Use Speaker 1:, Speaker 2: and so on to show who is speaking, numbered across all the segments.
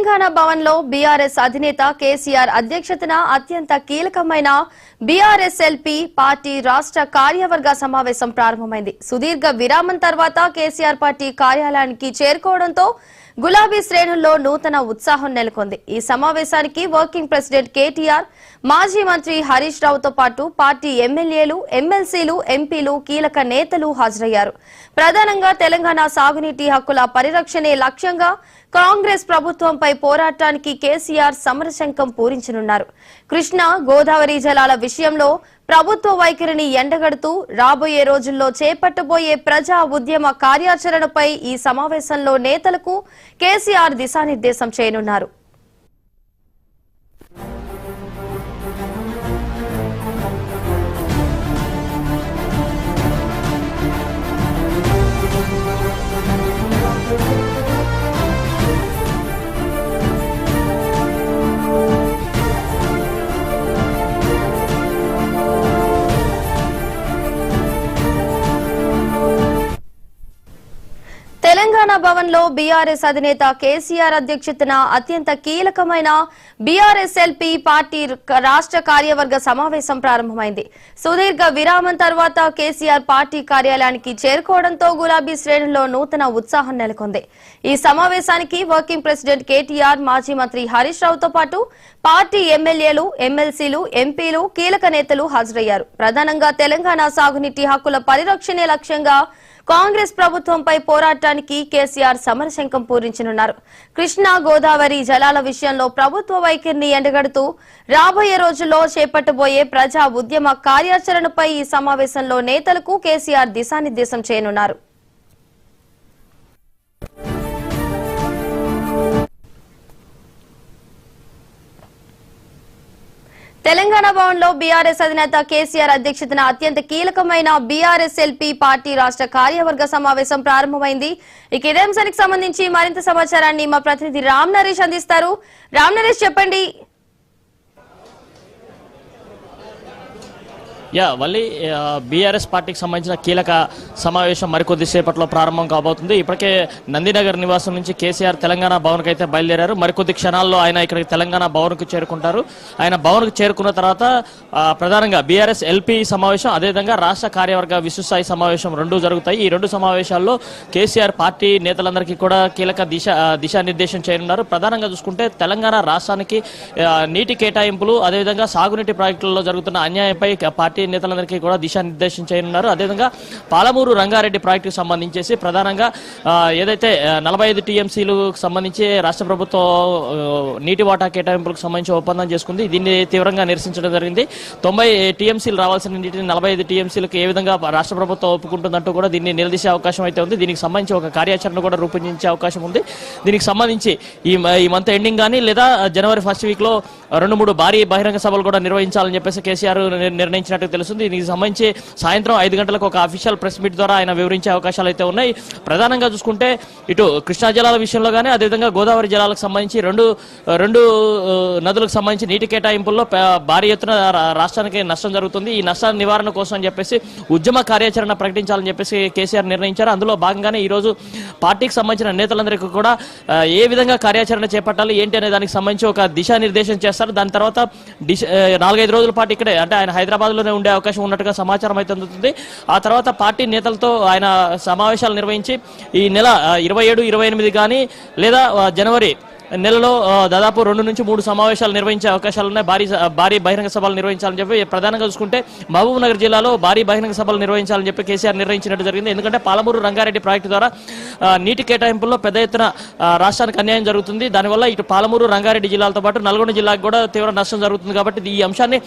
Speaker 1: తెలంగాణ భవన్లో బీఆర్ఎస్ అధినేత కేసీఆర్ అధ్యక్షతన అత్యంత కీలకమైన బీఆర్ఎస్ఎల్పీ పార్టీ రాష్ట్ర కార్యవర్గ సమావేశం ప్రారంభమైంది. సుదీర్ఘ విరామం తర్వాత కేసీఆర్ పార్టీ కార్యాలయానికి చేరుకోవడంతో గులాబీ శ్రేణుల్లో నూతన ఉత్సాహం నెలకొంది. ఈ సమావేశానికి వర్కింగ్ ప్రెసిడెంట్ కేటీఆర్, మాజీ మంత్రి హరీష్ రావుతో పాటు పార్టీ ఎమ్మెల్యేలు, ఎమ్మెల్సీలు, ఎంపీలు, కీలక నేతలు హాజరయ్యారు. ప్రధానంగా తెలంగాణ సాగునీటి హక్కుల పరిరక్షణే లక్ష్యంగా కాంగ్రెస్ ప్రభుత్వంపై పోరాటానికి కేసీఆర్ సమరశంఖం పూరించనున్నారు. కృష్ణా, గోదావరి జలాల విషయంలో ప్రభుత్వ వైఖరిని ఎండగడుతూ రాబోయే రోజుల్లో చేపట్టబోయే ప్రజా ఉద్యమ కార్యాచరణపై ఈ సమావేశంలో నేతలకు కేసీఆర్ దిశానిర్దేశం చేయనున్నారు. తెలంగాణ భవన్లో బీఆర్ఎస్ అధినేత కేసీఆర్ అధ్యక్షతన అత్యంత కీలకమైన బీఆర్ఎస్ఎల్పీ పార్టీ రాష్ట్ర కార్యవర్గ సమావేశం ప్రారంభమైంది. సుదీర్ఘ విరామం తర్వాత కేసీఆర్ పార్టీ కార్యాలయానికి చేరుకోవడంతో గులాబీ శ్రేణుల్లో నూతన ఉత్సాహం నెలకొంది. ఈ సమావేశానికి వర్కింగ్ ప్రెసిడెంట్ కేటీఆర్, మాజీ మంత్రి హరీష్ రావుతో పాటు పార్టీ ఎమ్మెల్యేలు, ఎమ్మెల్సీలు, ఎంపీలు, కీలక నేతలు హాజరయ్యారు. ప్రధానంగా తెలంగాణ సాగునీటి హక్కుల పరిరక్షణే లక్ష్యంగా కాంగ్రెస్ ప్రభుత్వంపై పోరాటానికి కేసీఆర్ సమరశంఖం పూరించనున్నారు. కృష్ణా, గోదావరి జలాల విషయంలో ప్రభుత్వ వైఖరిని ఎండగడుతూ రాబోయే రోజుల్లో చేపట్టబోయే ప్రజా ఉద్యమ కార్యాచరణపై ఈ సమావేశంలో నేతలకు కేసీఆర్ దిశానిర్దేశం చేయనున్నారు. తెలంగాణ భవన్లో బీఆర్ఎస్ అధినేత కేసీఆర్ అధ్యక్షతన అత్యంత కీలకమైన బీఆర్ఎస్ఎల్పీ పార్టీ రాష్ట్ర కార్యవర్గ సమావేశం ప్రారంభమైంది. ఇక ఇదే అంశానికి సంబంధించి మరింత సమాచారాన్ని మా ప్రతినిధి రామ్ నరేష్ అందిస్తారు. రామ్ నరేష్, చెప్పండి.
Speaker 2: మళ్ళీ బీఆర్ఎస్ పార్టీకి సంబంధించిన కీలక సమావేశం మరికొద్దిసేపట్లో ప్రారంభం కాబోతుంది. ఇప్పటికే నందినగర్ నివాసం నుంచి కేసీఆర్ తెలంగాణ భవన్కి అయితే బయలుదేరారు. మరికొద్ది క్షణాల్లో ఆయన ఇక్కడికి తెలంగాణ భవన్కు చేరుకుంటారు. ఆయన భవన్కు చేరుకున్న తర్వాత ప్రధానంగా బీఆర్ఎస్ ఎల్పీ సమావేశం, అదేవిధంగా రాష్ట్ర కార్యవర్గ విశ్వస్థాయి సమావేశం రెండూ జరుగుతాయి. ఈ రెండు సమావేశాల్లో కేసీఆర్ పార్టీ నేతలందరికీ కూడా కీలక దిశానిర్దేశం చేయనున్నారు. ప్రధానంగా చూసుకుంటే తెలంగాణ రాష్ట్రానికి నీటి కేటాయింపులు, అదేవిధంగా సాగునీటి ప్రాజెక్టులలో జరుగుతున్న అన్యాయంపై పార్టీ నేతలందరికీ కూడా దిశానిర్దేశం చేయనున్నారు. అదేవిధంగా పాలమూరు రంగారెడ్డి ప్రాజెక్టుకు సంబంధించేసి ప్రధానంగా ఏదైతే 45 టీఎంసీలకు సంబంధించి రాష్ట్ర ప్రభుత్వం నీటి వాటా కేటాయింపులకు సంబంధించి ఒప్పందం చేసుకుంది. దీన్ని తీవ్రంగా నిరసించడం జరిగింది. 90 టీఎంసీలు రావాల్సిన నీటిని 45 టీఎంసీలకు ఏ విధంగా రాష్ట్ర ప్రభుత్వం ఒప్పుకుంటుందంటూ కూడా దీన్ని నిలదీసే అవకాశం అయితే ఉంది. దీనికి సంబంధించి ఒక కార్యాచరణ కూడా రూపొందించే అవకాశం ఉంది. దీనికి సంబంధించి ఈ మంత్ ఎండింగ్ కానీ లేదా జనవరి ఫస్ట్ వీక్లో 2-3 భారీ బహిరంగ సభలు కూడా నిర్వహించాలని చెప్పేసి కేసీఆర్ నిర్ణయించినట్టు తెలుస్తుంది. దీనికి సంబంధించి సాయంత్రం 5 గంటలకు ఒక అఫీషియల్ ప్రెస్ మీట్ ద్వారా ఆయన వివరించే అవకాశాలు అయితే ఉన్నాయి. ప్రధానంగా చూసుకుంటే ఇటు కృష్ణా జలాల విషయంలో కానీ, అదేవిధంగా గోదావరి జలాలకు సంబంధించి రెండు నదులకు సంబంధించి నీటి కేటాయింపుల్లో భారీ ఎత్తున రాష్ట్రానికి నష్టం జరుగుతుంది. ఈ నష్టాల నివారణ కోసం అని చెప్పేసి ఉద్యమ కార్యాచరణ ప్రకటించాలని చెప్పేసి కేసీఆర్ నిర్ణయించారు. అందులో భాగంగానే ఈ రోజు పార్టీకి సంబంధించిన నేతలందరికీ కూడా ఏ విధంగా కార్యాచరణ చేపట్టాలి ఏంటి అనే దానికి సంబంధించి ఒక దిశానిర్దేశం చేస్తారు. దాని తర్వాత 4-5 రోజుల పాటు ఇక్కడే అంటే ఆయన హైదరాబాద్ లోనే ఉండే అవకాశం ఉన్నట్టుగా సమాచారం అయితే అందుతుంది. ఆ తర్వాత పార్టీ నేతలతో ఆయన సమావేశాలు నిర్వహించి ఈ నెల 27-28 కానీ లేదా జనవరి నెలలో దాదాపు 2 నుంచి 3 సమావేశాలు నిర్వహించే అవకాశాలు ఉన్నాయి. భారీ బహిరంగ సభలు నిర్వహించాలని చెప్పి ప్రధానంగా చూసుకుంటే మహబూబ్ నగర్ జిల్లాలో భారీ బహిరంగ సభలు నిర్వహించాలని చెప్పి కేసీఆర్ నిర్ణయించినట్టు జరిగింది. ఎందుకంటే పాలమూరు రంగారెడ్డి ప్రాజెక్టు ద్వారా నీటి కేటాయింపుల్లో పెద్ద ఎత్తున రాష్ట్రానికి అన్యాయం జరుగుతుంది. దానివల్ల ఇటు పాలమూరు రంగారెడ్డి జిల్లాలతో పాటు నల్గొండ జిల్లాకు కూడా తీవ్ర నష్టం జరుగుతుంది. కాబట్టి ఈ అంశాన్ని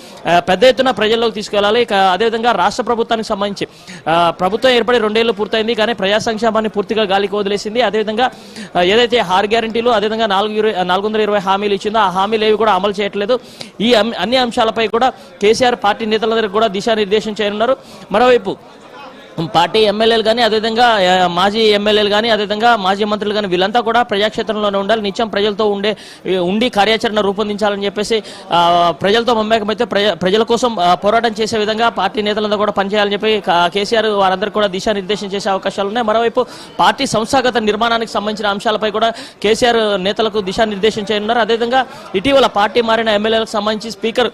Speaker 2: పెద్ద ఎత్తున ప్రజల్లోకి తీసుకెళ్లాలి. అదేవిధంగా రాష్ట్ర ప్రభుత్వానికి సంబంధించి ప్రభుత్వం ఏర్పడి 2 ఏళ్లు పూర్తయింది, కానీ ప్రజా సంక్షేమాన్ని పూర్తిగా గాలికి వదిలేసింది. అదేవిధంగా ఏదైతే 6 గ్యారెంటీలు, అదేవిధంగా 420 హామీలు ఇచ్చిందో ఆ హామీలు ఏవి కూడా అమలు చేయట్లేదు. ఈ అన్ని అంశాలపై కూడా కేసీఆర్ పార్టీ నేతలందరికీ కూడా దిశానిర్దేశం చేయనున్నారు. మరోవైపు పార్టీ ఎమ్మెల్యేలు కానీ అదేవిధంగా మాజీ ఎమ్మెల్యేలు కానీ అదేవిధంగా మాజీ మంత్రులు కానీ వీళ్ళంతా కూడా ప్రజాక్షేత్రంలోనే ఉండాలి, నిత్యం ప్రజలతో ఉండి కార్యాచరణ రూపొందించాలని చెప్పేసి ప్రజలతో మమేకమైతే ప్రజల కోసం పోరాటం చేసే విధంగా పార్టీ నేతలంతా కూడా పనిచేయాలని చెప్పి కేసీఆర్ వారందరికీ కూడా దిశానిర్దేశం చేసే అవకాశాలు ఉన్నాయి. మరోవైపు పార్టీ సంస్థాగత నిర్మాణానికి సంబంధించిన అంశాలపై కూడా కేసీఆర్ నేతలకు దిశానిర్దేశం చేయనున్నారు. అదేవిధంగా ఇటీవల పార్టీ మారిన ఎమ్మెల్యేలకు సంబంధించి స్పీకర్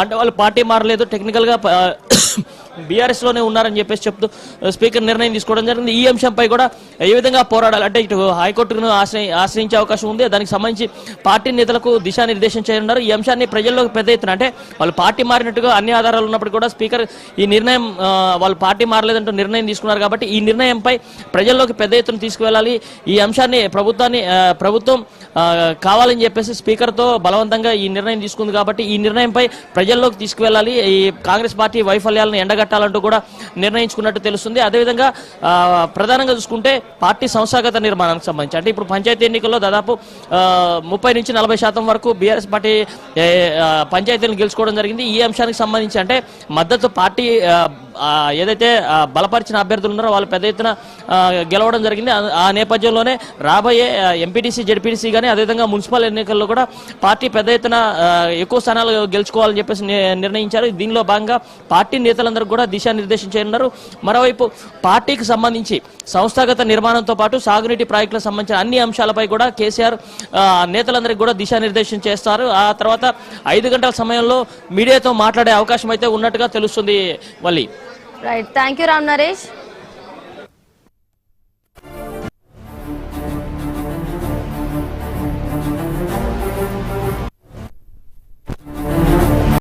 Speaker 2: అంటే వాళ్ళు పార్టీ మారలేదు, టెక్నికల్ గా బీఆర్ఎస్ లోనే ఉన్నారని చెప్పేసి చెప్తూ స్పీకర్ నిర్ణయం తీసుకోవడం జరిగింది. ఈ అంశంపై కూడా ఏ విధంగా పోరాడాలి అంటే ఇటు హైకోర్టును ఆశ్రయించే అవకాశం ఉంది. దానికి సంబంధించి పార్టీ నేతలకు దిశానిర్దేశం చేయనున్నారు. ఈ అంశాన్ని ప్రజల్లోకి పెద్ద ఎత్తున అంటే వాళ్ళు పార్టీ మారినట్టుగా అన్ని ఆధారాలు ఉన్నప్పుడు కూడా స్పీకర్ ఈ నిర్ణయం వాళ్ళు పార్టీ మారలేదంటూ నిర్ణయం తీసుకున్నారు కాబట్టి ఈ నిర్ణయంపై ప్రజల్లోకి పెద్ద ఎత్తున తీసుకువెళ్ళాలి. ఈ అంశాన్ని ప్రభుత్వం కావాలని చెప్పేసి స్పీకర్తో బలవంతంగా ఈ నిర్ణయం తీసుకుంది కాబట్టి ఈ నిర్ణయంపై ప్రజల్లోకి తీసుకువెళ్ళాలి. ఈ కాంగ్రెస్ పార్టీ వైఫల్యాలను ఎండగట్టాలంటూ కూడా నిర్ణయించుకున్నట్టు తెలుస్తుంది. అదేవిధంగా ప్రధానంగా చూసుకుంటే పార్టీ సంస్థాగత నిర్మాణానికి సంబంధించి అంటే ఇప్పుడు పంచాయతీ ఎన్నికల్లో దాదాపు 30 నుంచి 40% వరకు బీఆర్ఎస్ పార్టీ పంచాయతీలను గెలుచుకోవడం జరిగింది. ఈ అంశానికి సంబంధించి అంటే మద్దతు పార్టీ ఏదైతే బలపరిచిన అభ్యర్థులు ఉన్నారో వాళ్ళు పెద్ద ఎత్తున గెలవడం జరిగింది. ఆ నేపథ్యంలోనే రాబోయే ఎంపీటీసీ జెడ్పీటీసీ కానీ అదేవిధంగా మున్సిపల్ ఎన్నికల్లో కూడా పార్టీ పెద్ద ఎత్తున ఎక్కువ స్థానాలు గెలుచుకోవాలని చెప్పేసి నిర్ణయించారు. దీనిలో భాగంగా పార్టీ నేతలందరూ కూడా దిశానిర్దేశం చేయనున్నారు. మరోవైపు పార్టీకి సంబంధించి సంస్థాగత నిర్మాణంతో పాటు సాగునీటి ప్రాజెక్టులకు సంబంధించిన అన్ని అంశాలపై కూడా కేసీఆర్ నేతలందరికీ కూడా దిశానిర్దేశం చేస్తారు. ఆ తర్వాత 5 గంటల సమయంలో మీడియాతో మాట్లాడే అవకాశం అయితే ఉన్నట్టుగా తెలుస్తుంది. Valli
Speaker 1: right, thank you Ram Naresh.